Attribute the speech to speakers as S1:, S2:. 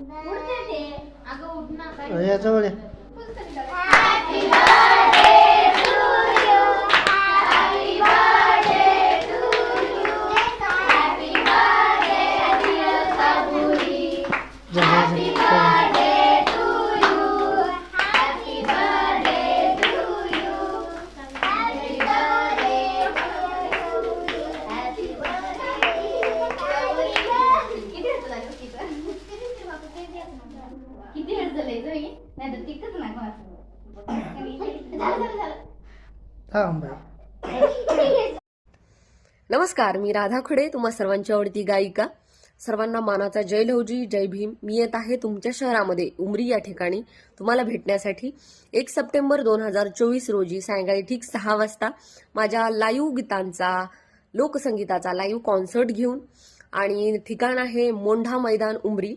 S1: उठते ते अगं उठ ना काय
S2: याच्यावर ये.
S1: Happy birthday to you happy birthday to you happy birthday dear Saburi happy birthday to you happy birthday to you happy birthday happy किती वेळ झाले जोई नाही तर तिकच नाही
S2: थांब बाई.
S3: नमस्कार, मी राधा खडे, तुम्हा सर्वांची आवडती गायिका. सर्वांना मानाचा जय लवजी, जय भीम. मी येत आहे तुमच्या शहरामध्ये उमरी या ठिकाणी तुम्हाला भेटण्यासाठी 1 सप्टेंबर 2024 रोजी सायंकाळी ठीक 6 वाजता माझ्या लाईव्ह गीतांचा, लोकसंगीताचा लाईव्ह कॉन्सर्ट घेऊन. आणि ठिकाण आहे मोंढा मैदान उमरी.